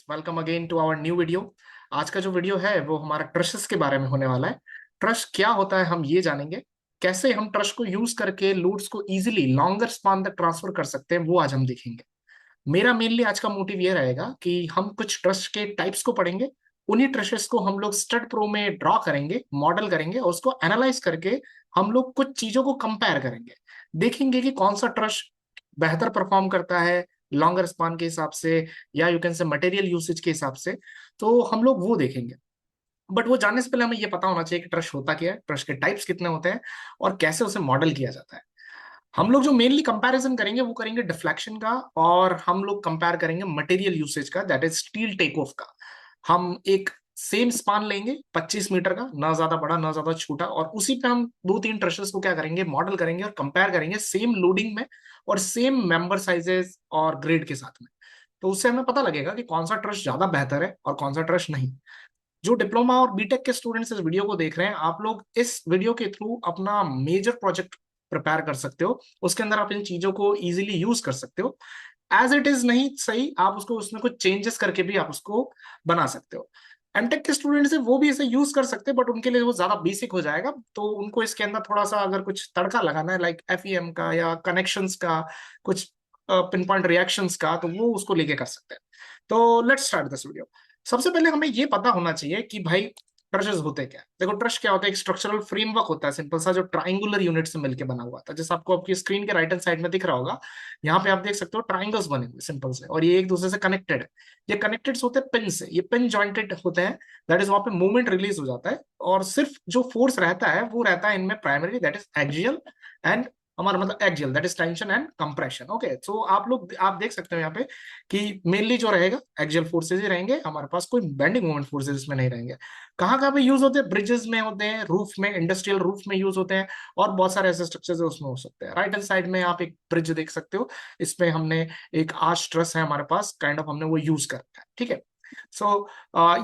Welcome again to our new video. आज का जो वीडियो है वो हमारा ट्रशेस के बारे में होने वाला है। ट्रश क्या होता है हम ये जानेंगे, कैसे हम ट्रश को यूज करके लोड्स को इजीली लॉन्गर स्पान तक ट्रांसफर कर सकते हैं वो आज हम देखेंगे। मेरा मेनली आज का मोटिव ये रहेगा कि हम कुछ ट्रश के टाइप्स को पढ़ेंगे, उन्हीं ट्रशेस को हम लोग स्टड प्रो में ड्रॉ करेंगे, मॉडल करेंगे और उसको एनालाइज करके हम लोग कुछ चीजों को कंपेयर करेंगे। देखेंगे कि कौन सा ट्रश बेहतर परफॉर्म करता है लॉन्गर स्पान के हिसाब से, या यू कैन से मटेरियल यूसेज के हिसाब से। तो हम लोग वो देखेंगे। बट वो जानने से पहले हमें ये पता होना चाहिए कि ट्रश होता क्या है, ट्रश के टाइप्स कितने होते हैं और कैसे उसे मॉडल किया जाता है। हम लोग जो मेनली कंपैरिजन करेंगे वो करेंगे डिफ्लेक्शन का, और हम लोग कंपेयर करेंगे मटेरियल यूसेज का, that is steel take off का। हम एक सेम स्पान लेंगे 25 मीटर का, ना ज्यादा बड़ा ना ज्यादा छोटा, और उसी पे हम दो तीन ट्रशेस को क्या करेंगे, मॉडल करेंगे और कंपेयर करेंगे सेम लोडिंग में और सेम मेंबर साइजेस और ग्रेड के साथ में। तो उससे हमें पता लगेगा कि कौन सा ट्रश ज्यादा बेहतर है और कौन सा ट्रश नहीं। जो डिप्लोमा और बीटेक के स्टूडेंट्स इस वीडियो को देख रहे हैं, आप लोग इस वीडियो के थ्रू अपना मेजर प्रोजेक्ट प्रिपेयर कर सकते हो। उसके अंदर आप इन चीजों को इजीली यूज कर सकते हो। एज इट इज नहीं सही, आप उसको उसमें कुछ चेंजेस करके भी आप उसको बना सकते हो। एमटेक के स्टूडेंट्स है वो भी इसे यूज कर सकते हैं, बट उनके लिए वो ज्यादा बेसिक हो जाएगा, तो उनको इसके अंदर थोड़ा सा अगर कुछ तड़का लगाना है लाइक एफईएम का या कनेक्शंस का, कुछ पिन पॉइंट रिएक्शंस का, तो वो उसको लेके कर सकते हैं। तो लेट्स स्टार्ट दिस वीडियो। सबसे पहले हमें ये पता होना चाहिए कि भाई ट्रशेस होते क्या है। देखो ट्रश क्या होता है, एक स्ट्रक्चरल फ्रेमवर्क होता है सिंपल सा, जो ट्राइंगुलर यूनिट से मिलकर बना हुआ था, जैसे आपको आपकी स्क्रीन के राइट हैंड साइड में दिख रहा होगा। यहाँ पे आप देख सकते हो ट्राइंगल्स बने हुए सिंपल से, और ये एक दूसरे से कनेक्टेड है। ये कनेक्टेड होते हैं पिन से, ये पिन जॉइंटेड होते हैं। दैट इज वहां पे मूवमेंट रिलीज हो जाता है, और सिर्फ जो फोर्स रहता है वो रहता है इनमें primary, that is axial and हमारा मतलब axial, that is tension and compression. Okay, so आप देख सकते हो यहाँ पे कि मेनली जो रहेगा एक्सियल फोर्सेज ही रहेंगे, हमारे पास कोई बेंडिंग मोमेंट फोर्सेज इसमें नहीं रहेंगे। कहाँ कहाँ पे यूज होते हैं, ब्रिजेस में होते हैं, रूफ में, इंडस्ट्रियल रूफ में यूज होते हैं, और बहुत सारे ऐसे स्ट्रक्चर्स उसमें हो सकते हैं। राइट हैंड साइड में आप एक ब्रिज देख सकते हो, इसमें हमने एक आर्च ट्रस है हमारे पास, काइंड ऑफ हमने वो यूज कर रखा है। ठीक है, सो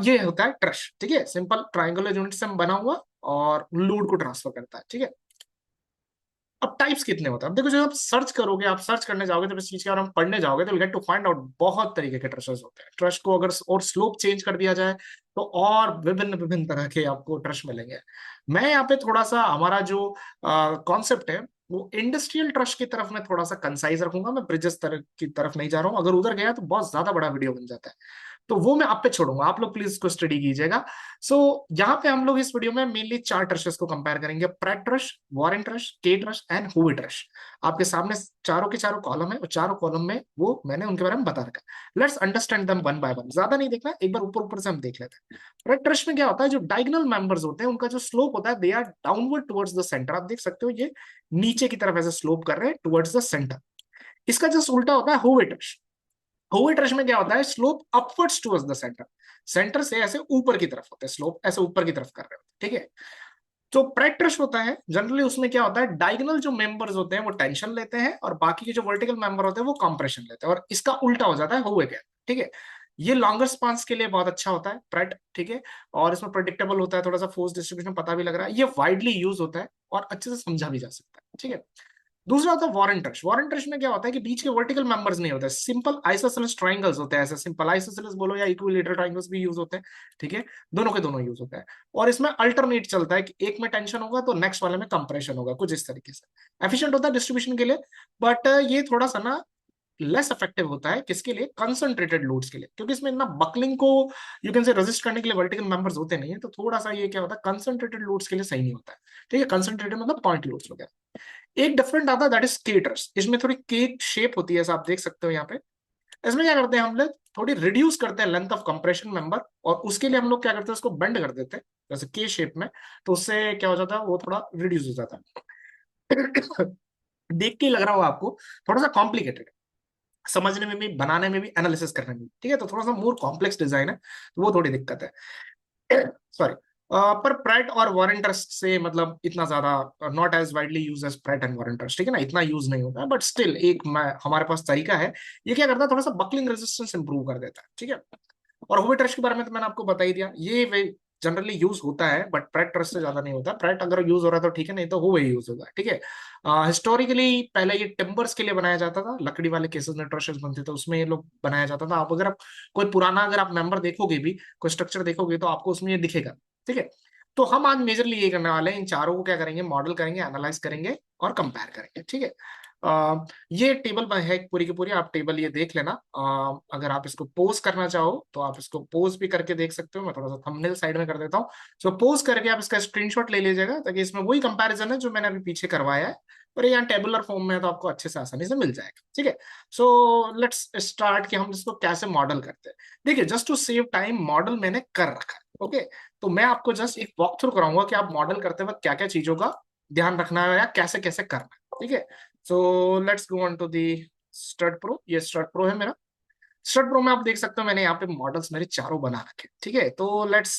ये होता है ट्रश। ठीक है, सिंपल ट्राइंगुलर यूनिट से बना हुआ और लोड को ट्रांसफर करता है। ठीक है, अब टाइप्स कितने होते हैं, अब देखो जब आप सर्च करोगे, आप सर्च करने जाओगे जब इस चीज के बारे में पढ़ने जाओगे, तो गेट टू फाइंड आउट बहुत तरीके के ट्रशेस होते हैं। ट्रश को अगर और स्लोप चेंज कर दिया जाए तो और विभिन्न विभिन्न तरह के आपको ट्रश मिलेंगे। मैं यहाँ पे थोड़ा सा हमारा जो कॉन्सेप्ट है वो इंडस्ट्रियल ट्रश की तरफ मैं थोड़ा सा कंसाइज रखूंगा, मैं ब्रिजेस तरह की तरफ नहीं जा रहा हूँ। अगर उधर गया तो बहुत ज्यादा बड़ा वीडियो बन जाता है, तो वो मैं आप पे छोड़ूंगा, आप लोग प्लीज इसको स्टडी कीजिएगा। सो यहाँ पे हम लोग इस वीडियो में मेनली चार ट्रशेस को कंपेयर करेंगे, प्रैट ट्रश, वॉरेन ट्रश, के ट्रश एंड हुई ट्रश। आपके सामने चारों के चारों कॉलम है, और चारों कॉलम में वो मैंने उनके बारे में बता रखा है। Let's understand them one by one, ज्यादा नहीं देखना, एक बार ऊपर ऊपर से हम देख लेते हैं। प्रैट ट्रश में क्या होता है, जो डायगोनल मेंबर्स होते हैं उनका जो स्लोप होता है, they are downward towards the centre. आप देख सकते हो ये नीचे की तरफ ऐसे स्लोप कर रहे हैं टुवर्ड्स द सेंटर। इसका जस्ट उल्टा होता है हुई ट्रश। हुई ट्रश में क्या होता है, slope upwards towards the centre. Centre से ऐसे ऊपर की तरफ होते हैं, स्लोप ऐसे ऊपर की तरफ कर रहे होते हैं। ठीक है, जो प्रैट ट्रश होता है जनरली उसमें क्या होता है, डायगोनल जो मेंबर्स होते हैं वो टेंशन लेते हैं, और बाकी के जो वर्टिकल मेंबर होते हैं वो कंप्रेशन लेते हैं, और इसका उल्टा हो जाता है हुए के। ठीक है, ये लॉन्गर स्पान्स के लिए बहुत अच्छा होता है प्रैट। ठीक है, और इसमें प्रेडिक्टेबल होता है, थोड़ा सा फोर्स डिस्ट्रीब्यूशन पता भी लग रहा है, ये वाइडली यूज होता है और अच्छे से समझा भी जा सकता है। ठीक है, दूसरा होता है वॉरेन ट्रश। वॉरेन ट्रश में क्या होता है कि बीच के वर्टिकल मेंबर्स नहीं होते, सिंपल आइसोसेलेस ट्रायंगल्स होते हैं, ऐसे सिंपल आइसोसेलेस बोलो या इक्विलेटरल ट्रायंगल्स भी यूज होते हैं। ठीक है, दोनों के दोनों यूज होते हैं, और इसमें अल्टरनेट चलता है कि एक में टेंशन होगा तो नेक्स्ट वाले में कंप्रेशन होगा, कुछ इस तरीके से। एफिशिएंट होता है डिस्ट्रीब्यूशन के लिए, बट ये थोड़ा सा ना लेस इफेक्टिव होता है किसके लिए, कंसंट्रेटेड लोड्स के लिए, क्योंकि इसमें इतना बकलिंग को यू कैन से रेजिस्ट करने के लिए वर्टिकल मेंबर्स होते नहीं है, तो थोड़ा सा ये क्या होता है, कंसंट्रेटेड लोड्स के लिए सही नहीं होता है। ठीक है, कंसंट्रेटेड मतलब पॉइंट लोड्स वगैरह। एक डिफरेंट आता है दैट इज केटर्स, इसमें थोड़ी केक शेप होती है, ऐसा आप देख सकते हो यहाँ पे। इसमें क्या करते हैं हम लोग, थोड़ी रिड्यूस करते हैं लेंथ ऑफ कंप्रेशन मेंबर, और उसके लिए हम लोग क्या करते हैं, उसको बेंड कर देते हैं जैसे के शेप में, तो उससे क्या हो जाता है, वो थोड़ा रिड्यूस हो जाता है। देख के ही लग रहा होगा आपको थोड़ा सा कॉम्प्लिकेटेड, समझने में भी, बनाने में भी, एनालिसिस करने में भी। ठीक है, तो थोड़ा सा मोर कॉम्प्लेक्स डिजाइन है, तो वो थोड़ी दिक्कत है। सॉरी, पर प्रैट और वॉरेंटर्स से मतलब इतना ज्यादा not as widely use as Pratt and Warrenters. ठीक है ना, इतना यूज नहीं होता है, बट स्टिल एक हमारे पास तरीका है। ये क्या करता है, थोड़ा सा बकलिंग रेजिस्टेंस इंप्रूव कर देता है। ठीक है, और हुई ट्रश के बारे में तो मैंने आपको बता ही दिया, ये जनरली यूज होता है, बट प्रेट ट्रस्ट से ज्यादा नहीं होता। प्रेट अगर यूज हो रहा है तो ठीक है, नहीं तो वो यूज होगा, ठीक है। हिस्टोरिकली पहले ये टिम्बर्स के लिए बनाया जाता था, लकड़ी वाले केसेस में ट्रशेस बनते थे, उसमें ये लोग बनाया जाता था। आप अगर आप कोई पुराना अगर आप मेंबर देखोगे भी, कोई स्ट्रक्चर देखोगे तो आपको उसमें ये दिखेगा, ठीक है। तो हम आज मेजरली ये करने वाले हैं, इन चारों को क्या करेंगे, मॉडल करेंगे, एनालाइज करेंगे और कंपेयर करेंगे, ठीक है। ये टेबल है पूरी की पूरी, आप टेबल ये देख लेना। अगर आप इसको पोज करना चाहो तो आप इसको पोज भी करके देख सकते हो। मैं थोड़ा सा थंबनेल साइड में कर देता हूँ, सो पोज करके आप इसका स्क्रीनशॉट ले लीजिएगा, ताकि इसमें वही कंपैरिजन है जो मैंने अभी पीछे करवाया है, और ये यहाँ टेबुलर फॉर्म में है तो आपको अच्छे से आसानी से मिल जाएगा, ठीक है। सो लेट्स स्टार्ट कि हम इसको कैसे मॉडल करते हैं। देखिए, just to save time model मैंने कर रखा है, ओके। तो मैं आपको जस्ट एक वॉक थ्रू कराऊंगा कि आप मॉडल करते वक्त क्या क्या चीजों का ध्यान रखना है या कैसे कैसे करना है, ठीक है। So let's go on to the STAAD Pro. ये स्टड प्रो है मेरा। स्टड प्रो में आप देख सकते हो मैंने यहाँ पे मॉडल्स मेरे चारों बना रखे, ठीक है। तो लेट्स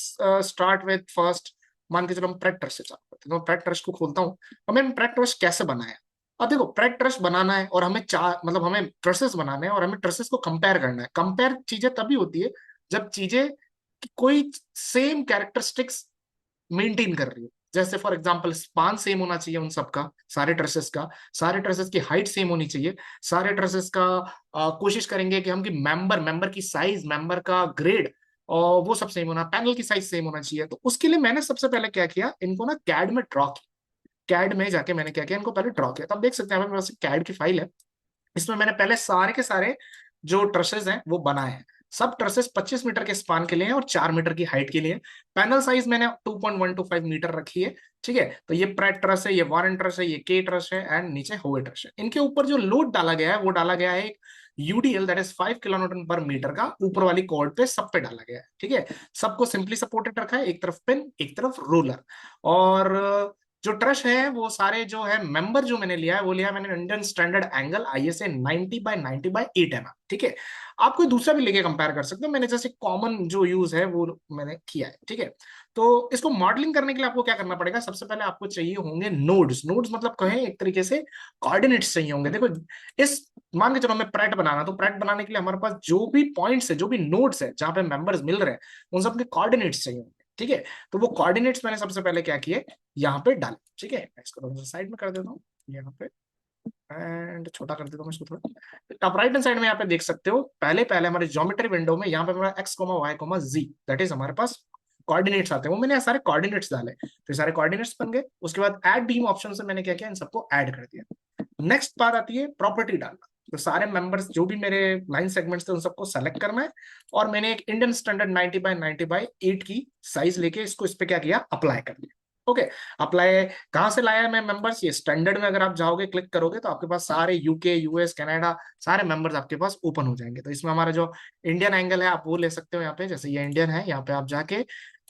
स्टार्ट विद फर्स्ट। मान के चलो हम प्रेट ट्रस्ट से चालू करते हैं, तो प्रेट ट्रस्ट को खोलता हूँ। हमें प्रेट ट्रस्ट कैसे बनाया। अब देखो, प्रेट ट्रस्ट बनाना है और हमें चार मतलब हमें ट्रसेस बनाने हैं और हमें ट्रसेस को कंपेयर करना है। कंपेयर चीजें तभी होती है जब चीजें की कोई सेम कैरेक्टरिस्टिक्स मेंटेन कर रही हो। जैसे फॉर एग्जांपल स्पान सेम होना चाहिए उन सबका, सारे ट्रेसेस का, सारे ट्रेसेस की हाइट सेम होनी चाहिए, सारे ट्रेसेस का कोशिश करेंगे कि हम कि मेंबर मेंबर की साइज, मेंबर का ग्रेड और वो सब सेम होना, पैनल की साइज सेम होना चाहिए। तो उसके लिए मैंने सबसे पहले क्या किया, इनको ना कैड में ड्रॉ किया। कैड में जाके मैंने क्या किया, इनको पहले ड्रॉ किया। तो आप देख सकते हैं मेरे पास कैड की फाइल है, इसमें मैंने पहले सारे के सारे जो ट्रसेस हैं वो बनाए हैं। सब ट्रसेस 25 मीटर के स्पान के लिए हैं और 4 मीटर की हाइट के लिए हैं। पैनल साइज मैंने 2.125 मीटर रखी है, ठीक है। तो ये प्रेट ट्रस है, ये वारन ट्रस है, ये के ट्रस है एंड नीचे होवे ट्रस है। इनके ऊपर जो लोड डाला गया है वो डाला गया है एक यूडीएल, दैट इज 5 किलोन्यूटन पर मीटर का, ऊपर वाली कॉर्ड पे सब पे डाला गया है, ठीक है। सबको सिंपली सपोर्टेड रखा है, एक तरफ पिन एक तरफ रोलर। और जो ट्रश है वो सारे जो है मेंबर जो मैंने लिया है वो लिया है मैंने Indian standard angle ISA 90/90/8 mm, ठीक है। आप कोई दूसरा भी लेके कंपेयर कर सकते हो, मैंने जैसे कॉमन जो यूज है वो मैंने किया है, ठीक है। तो इसको मॉडलिंग करने के लिए आपको क्या करना पड़ेगा, सबसे पहले आपको चाहिए होंगे नोड्स। नोड्स मतलब कहें एक तरीके से कोऑर्डिनेट्स चाहिए होंगे। देखो, इस मान के चलो हमें प्रेट बनाना, तो प्रेट बनाने के लिए हमारे पास जो भी पॉइंट्स है, जो भी नोड्स है जहां पे मेंबर्स मिल रहे हैं, उन सबके कोऑर्डिनेट्स चाहिए होंगे, ठीक है। तो वो कोऑर्डिनेट्स मैंने सबसे पहले क्या किए, यहाँ पे डाले, ठीक है। मैं इसको थोड़ा सा साइड में कर देता हूँ यहाँ पे, एंड छोटा कर देता हूँ इसको थोड़ा। आप राइट हैंड साइड में यहाँ पे देख सकते हो, पहले पहले हमारे ज्योमेट्री विंडो में यहाँ पे हमारा x, y, z, that is हमारे पास कोऑर्डिनेट्स आते हैं। वो मैंने सारे कोऑर्डिनेट्स डाले, तो ये सारे कोऑर्डिनेट्स बन गए। उसके बाद ऐड बीम ऑप्शन से मैंने क्या किया, इन सबको ऐड कर दिया। नेक्स्ट बात आती है प्रॉपर्टी डालना। तो सारे मेंबर्स जो भी मेरे लाइन सेगमेंट्स थे उन सबको सेलेक्ट करना है, और मैंने एक इंडियन स्टैंडर्ड 90/90/8 की साइज लेके इसको इस पे क्या किया, अप्लाई कर दिया, ओके। अप्लाई कहां से लाया मैं मेंबर्स, ये स्टैंडर्ड में अगर आप जाओगे क्लिक करोगे तो आपके पास सारे यूके, यूएस, कनाडा सारे मेंबर्स आपके पास ओपन हो जाएंगे। तो इसमें हमारा जो इंडियन एंगल है आप वो ले सकते हो यहाँ पे, जैसे ये इंडियन है, यहाँ पे आप जाके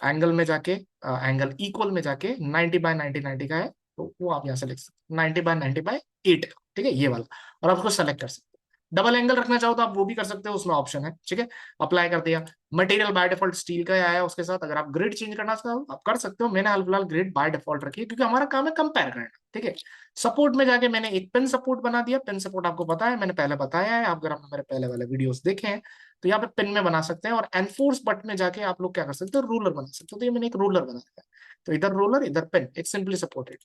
एंगल में जाके एंगल इक्वल में जाके 90/90/90 का है, तो वो आप यहाँ से लिख सकते हो 90/90/8, ठीक है, ये वाला। और आप उसको सेलेक्ट कर सकते हो। डबल एंगल रखना चाहो तो आप वो भी कर सकते हो, उसमें ऑप्शन है, ठीक है। अप्लाई कर दिया। मटेरियल बाय डिफॉल्ट स्टील का आया उसके साथ। अगर आप ग्रिड चेंज करना चाहो आप कर सकते हो, मैंने हाल फिलहाल ग्रिड बाय डिफॉल्ट रखी है क्योंकि हमारा काम है कंपेयर करना, ठीक है। सपोर्ट में जाके मैंने एक पिन सपोर्ट बना दिया। पिन सपोर्ट आपको पता है, मैंने पहले बताया है, अगर आपने मेरे पहले वाले वीडियोस देखे हैं तो यहाँ पे पिन में बना सकते हैं। और एनफोर्स बट में जाके आप लोग क्या कर सकते हो, रूलर बना सकते हो। तो ये मैंने एक रूलर बनाया है, तो इधर रूलर इधर पिन, एक सिंपली सपोर्टेड।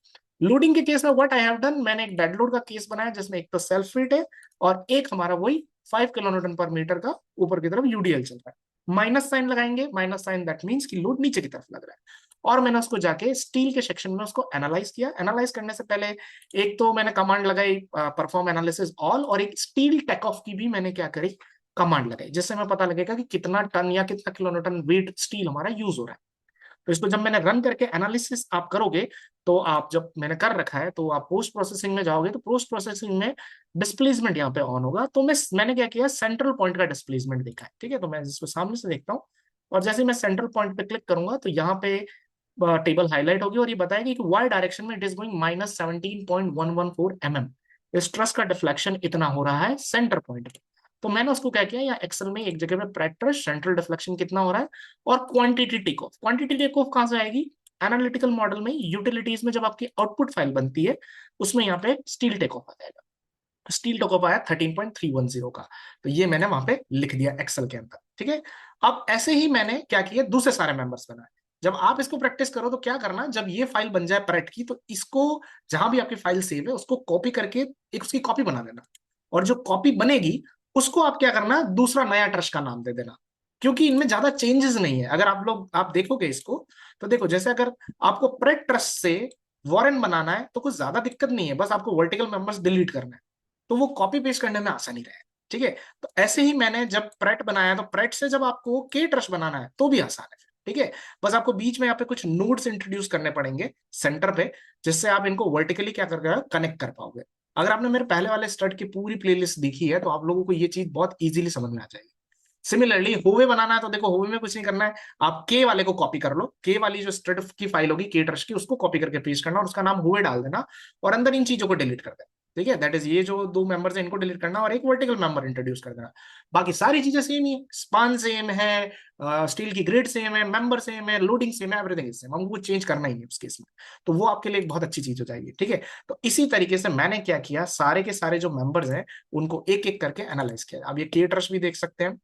लोडिंग के केस में व्हाट आई हैव डन, मैंने एक डेड लोड का केस बनाया जिसमें एक तो सेल्फ फिट है और एक हमारा वही 5 किलोन्यूटन पर मीटर का ऊपर की तरफ यूडीएल चल रहा है। माइनस साइन लगाएंगे, माइनस साइन दैट मींस कि लोड नीचे की तरफ लग रहा है। और मैंने उसको जाके स्टील के सेक्शन में उसको एनालाइज किया। एनालाइज करने से पहले एक तो मैंने कमांड लगाई परफॉर्म एनालिसिस ऑल, और एक स्टील टेक ऑफ की भी मैंने क्या करी, कमांड लगाई, जिससे हमें पता लगेगा कि कितना टन या कितना किलोन्यूटन वेट स्टील हमारा यूज हो रहा है। तो इसको जब मैंने रन करके एनालिसिस आप करोगे, तो आप जब मैंने कर रखा है तो आप पोस्ट प्रोसेसिंग में जाओगे तो पोस्ट प्रोसेसिंग में डिस्प्लेसमेंट यहाँ पे ऑन होगा। तो मैंने क्या किया, सेंट्रल पॉइंट का डिस्प्लेसमेंट देखा है, ठीक है। तो मैं इसको सामने से देखता हूँ, और जैसे मैं सेंट्रल पॉइंट पे क्लिक करूंगा तो यहाँ पे टेबल हाईलाइट होगी और ये बताएगी कि वाई डायरेक्शन में इट इज गोइंग -17.114 mm। इस ट्रस का डिफ्लेक्शन इतना हो रहा है सेंटर पॉइंट पे। तो मैंने उसको क्या किया, या एक्सेल में एक जगह पे प्रेटर सेंट्रल डिफ्लेक्शन कितना हो रहा है और quantity take off. Quantity take off कहां से आएगी, एनालिटिकल मॉडल में यूटिलिटीज में जब आपकी आउटपुट फाइल बनती है उसमें यहाँ पे स्टील टेक ऑफ आ जाएगा। स्टील टेक ऑफ आया 13.310 का, तो ये मैंने वहां पे लिख दिया एक्सेल के अंदर, ठीक है। अब ऐसे ही मैंने क्या किया, दूसरे सारे मेंबर्स बनाए। जब आप इसको प्रैक्टिस करो तो क्या करना, जब ये फाइल बन जाए प्रेट की, तो इसको जहां भी आपकी फाइल सेव है उसको कॉपी करके एक उसकी कॉपी बना देना, और जो कॉपी बनेगी उसको आप क्या करना, दूसरा नया ट्रस्ट का नाम दे देना, क्योंकि इनमें ज्यादा चेंजेस नहीं है। अगर आप देखोगे इसको, तो देखो जैसे अगर आपको प्रेट ट्रस्ट से वॉरेन बनाना है तो कुछ ज्यादा दिक्कत नहीं है, बस आपको वर्टिकल मेंबर्स डिलीट करना है, तो वो कॉपी पेस्ट करने में आसानी रहे। ठीक है, तो ऐसे ही मैंने जब प्रेट बनाया तो प्रेट से जब आपको के ट्रस्ट बनाना है तो भी आसान है। ठीक है, बस आपको बीच में यहाँ पे कुछ नोड्स इंट्रोड्यूस करने पड़ेंगे सेंटर पे, जिससे आप इनको वर्टिकली क्या कर कनेक्ट कर पाओगे। अगर आपने मेरे पहले वाले स्टड की पूरी प्लेलिस्ट देखी है तो आप लोगों को ये चीज बहुत इजीली समझ में आ जाएगी। सिमिलरली होवे बनाना है तो देखो, होवे में कुछ नहीं करना है, आप के वाले को कॉपी कर लो, के वाली जो स्टड की फाइल होगी के ट्रस्ट की, उसको कॉपी करके पेस्ट करना और उसका नाम होवे डाल देना, और अंदर इन चीजों को डिलीट कर देना। ठीक है, दैट इज ये जो दो मेंबर्स है इनको डिलीट करना और एक वर्टिकल मेंबर इंट्रोड्यूस कर देना। बाकी सारी चीजें सेम ही है, स्पान सेम है, स्टील की ग्रिड सेम है, मेंबर सेम है, लोडिंग सेम है, एवरीथिंग इज सेम, हमको कुछ चेंज करना ही है उस केस में। तो वो आपके लिए एक बहुत अच्छी चीज हो जाएगी। ठीक है, तो इसी तरीके से मैंने क्या किया, सारे के सारे जो मेंबर्स हैं उनको एक एक करके एनालाइज किया। अब ये के ट्रस्ट भी देख सकते हैं।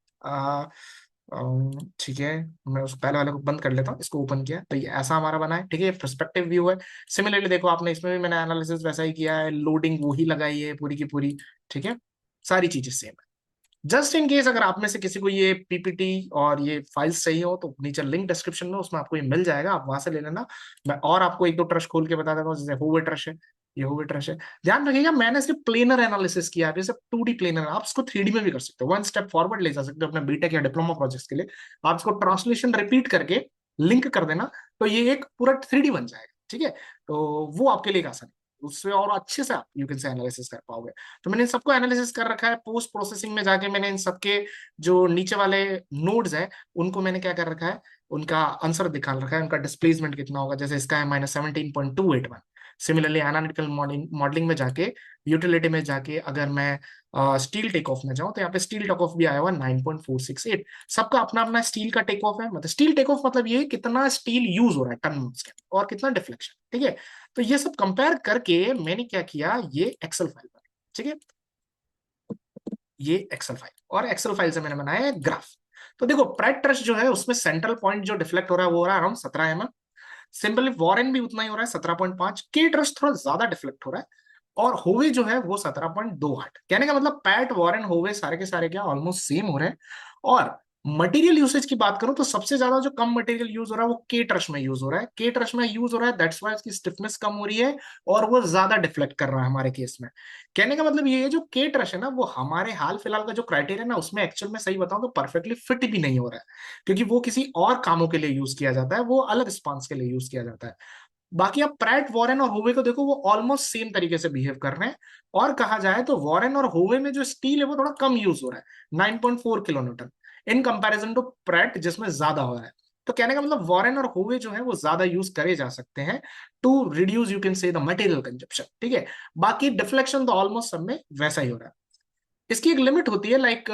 ठीक है, मैं उस पहले वाले को बंद कर लेता हूँ, इसको ओपन किया तो ये ऐसा हमारा बना है। ठीक है, ये पर्सपेक्टिव व्यू है। सिमिलरली देखो आपने इसमें भी मैंने एनालिसिस वैसा ही किया है, लोडिंग वही लगाई है पूरी की पूरी। ठीक है, सारी चीजें सेम है। जस्ट इन केस अगर आप में से किसी को ये पीपीटी और ये फाइल्स चाहिए हो तो नीचे लिंक डिस्क्रिप्शन में, उसमें आपको ये मिल जाएगा, आप वहां से ले लेना। मैं और आपको एक दो ट्रस्ट खोल के बता देता हूँ, जैसे होवे ट्रस्ट है, ये होवे ट्रस्ट है। ध्यान रखिएगा मैंने सिर्फ प्लेनर एनालिसिस किया है, सिर्फ 2D प्लेनर, आप इसको 3D में भी कर सकते हो, वन स्टेप फॉरवर्ड ले जा सकते हो अपने बीटेक या डिप्लोमा प्रोजेक्ट्स के लिए। आप इसको ट्रांसलेशन रिपीट करके लिंक कर देना, तो ये एक पूरा 3D बन जाएगा। ठीक है, तो वो आपके लिए आसान है, उससे और अच्छे से आप यू कैन से एनालिसिस कर पाओगे। तो मैंने इन सबको एनालिसिस कर रखा है, पोस्ट प्रोसेसिंग में जाके मैंने इन सबके जो नीचे वाले नोड्स हैं उनको मैंने क्या कर रखा है, उनका आंसर दिखा रखा है, उनका डिस्प्लेसमेंट कितना होगा, जैसे इसका है -17.281। सिमिलरली एनालिटिकल मॉडलिंग में जाके, यूटिलिटी में जाके अगर मैं स्टील टेक ऑफ में जाऊं तो यहाँ पे स्टील टेक ऑफ भी आया हुआ 9.468। सबका अपना अपना स्टील का टेक ऑफ है, मतलब स्टील टेक ऑफ मतलब ये कितना स्टील यूज हो रहा है टन के और कितना डिफ्लेक्शन। ठीक है, तो ये सब कंपेयर करके मैंने क्या किया, ये एक्सेल फाइल पर। ठीक है, ये एक्सेल फाइल, और एक्सेल फाइल से मैंने बनाया है ग्राफ। तो देखो प्राइड ट्रस्ट जो है उसमें सेंट्रल पॉइंट जो डिफ्लेक्ट हो रहा है वो हो रहा है अराउंड 17 mm। सिंपली वॉरेन भी उतना ही हो रहा है 17.5। के ट्रस्ट थोड़ा ज्यादा डिफ्लेक्ट हो रहा है, और होवे जो है वो 17.28। कहने का मतलब पैट वॉरेन होवे सारे के सारे क्या ऑलमोस्ट सेम हो रहे हैं। और मटेरियल यूसेज की बात करूं तो सबसे ज्यादा जो कम मटेरियल यूज हो रहा है वो के ट्रस्ट में यूज हो रहा है, के ट्रस्ट में यूज हो रहा है, दैट्स व्हाई उसकी स्टिफनेस कम हो रही है और वो ज्यादा डिफ्लेक्ट कर रहा है हमारे केस में। कहने का मतलब ये है, जो के ट्रस्ट है ना वो हमारे हाल फिलहाल का जो क्राइटेरिया ना उसमें एक्चुअल में सही बताऊं तो परफेक्टली फिट भी नहीं हो रहा है, क्योंकि वो किसी और कामों के लिए यूज किया जाता है, वो अलग स्पॉन्स के लिए यूज किया जाता है। बाकी आप प्रैट वॉरेन और होवे को देखो, वो ऑलमोस्ट सेम तरीके से बिहेव कर रहे हैं। और कहा जाए तो वॉरेन और होवे में जो स्टील है वो थोड़ा कम यूज हो रहा है, 9.4 kilonewton, in comparison to Pratt जिसमें ज्यादा हो रहा है। तो कहने का मतलब वॉरेन और होवे जो है वो ज्यादा यूज करे जा सकते हैं to reduce you can say the material consumption. ठीक है, बाकी डिफ्लेक्शन तो ऑलमोस्ट सब में वैसा ही हो रहा है। इसकी एक लिमिट होती है, लाइक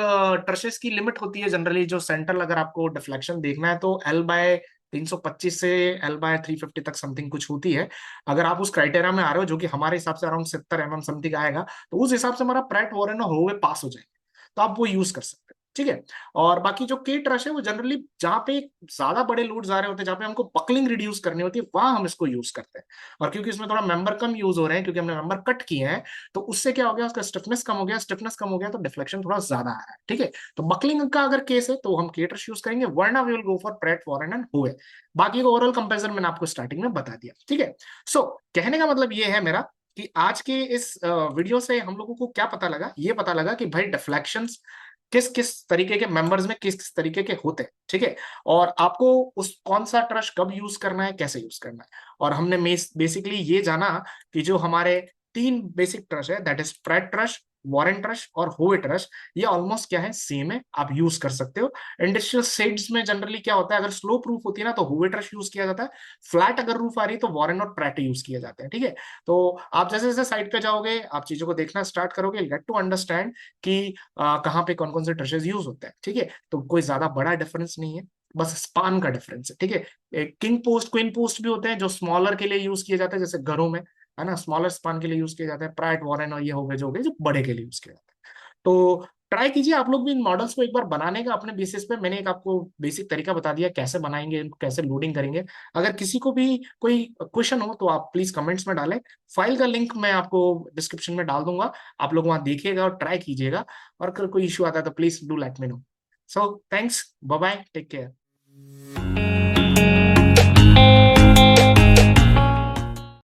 ट्रशेस की लिमिट होती है जनरली, जो सेंट्रल अगर आपको डिफ्लेक्शन देखना है तो L/325 से L/350 तक समथिंग कुछ होती है। अगर आप उस क्राइटेरिया में आ रहे हो जो कि हमारे हिसाब से अराउंड 70 mm समथिंग आएगा, तो उस हिसाब से हमारा प्रैट वॉरेन और होवे पास हो जाएंगे, तो आप वो यूज कर सकते हैं। ठीक है, और बाकी जो के ट्रश है वो जनरली जहां पे ज्यादा बड़े लोड्स आ रहे होते हैं, जहां पे हमको बकलिंग रिड्यूस करनी होती है, वहां हम इसको यूज करते हैं। और क्योंकि इसमें थोड़ा मेंबर कम यूज हो रहे हैं, क्योंकि हमने मेंबर कट किए हैं, तो उससे क्या हो गया, उसका स्टिफनेस कम हो गया, स्टिफनेस कम हो गया तो डिफ्लेक्शन थोड़ा ज्यादा आ रहा है। ठीक है, तो बकलिंग का अगर केस है तो हम के ट्रश यूज करेंगे, वरना we will go for Pratt Warren and Howe. बाकी को ओवरऑल कंपेरिजन मैंने आपको स्टार्टिंग में बता दिया। ठीक है, सो कहने का मतलब ये है मेरा कि आज के इस वीडियो से हम लोगों को क्या पता लगा, ये पता लगा कि भाई डिफ्लेक्शंस किस किस तरीके के मेंबर्स में किस किस तरीके के होते हैं। ठीक है, और आपको उस कौन सा ट्रश कब यूज करना है, कैसे यूज करना है। और हमने बेसिकली ये जाना कि जो हमारे तीन बेसिक ट्रश है, दैट इज प्रैट ट्रश, वॉरेन ट्रश और होवे ट्रश, ये ऑलमोस्ट क्या है, सेम है, आप यूज कर सकते हो। इंडस्ट्रियल सेट्स में जनरली क्या होता है, अगर स्लो प्रूफ होती है ना तो होवे ट्रश यूज किया जाता है, फ्लैट अगर रूफ आ रही है तो वॉरेन और प्रैट यूज किए जाते हैं। ठीक है, तो आप जैसे जैसे साइट पे जाओगे आप चीजों को देखना स्टार्ट करोगे, गेट टू अंडरस्टैंड कि कहाँ पे कौन कौन से ट्रशेज यूज होते हैं। ठीक है, तो कोई ज्यादा बड़ा डिफरेंस नहीं है, बस स्पान का डिफरेंस है। ठीक है, किंग पोस्ट क्वीन पोस्ट भी होते हैं जो स्मॉलर के लिए यूज किए जाते हैं, जैसे घरों में है ना, स्मॉलर स्पान के लिए यूज किए जाते हैं। प्राइट वॉरेन और ये हो गए जो बड़े के लिए यूज किए जाते हैं। तो ट्राई कीजिए आप लोग भी इन मॉडल्स को एक बार बनाने का अपने बेसिस पे। मैंने एक आपको बेसिक तरीका बता दिया कैसे बनाएंगे, इनको कैसे लोडिंग करेंगे। अगर किसी को भी कोई क्वेश्चन हो तो आप प्लीज कमेंट्स में डालें। फाइल का लिंक मैं आपको डिस्क्रिप्शन में डाल दूंगा, आप लोग वहां देखिएगा और ट्राई कीजिएगा। और अगर कोई इशू आता है तो please do let me know. So thanks, bye bye, take care.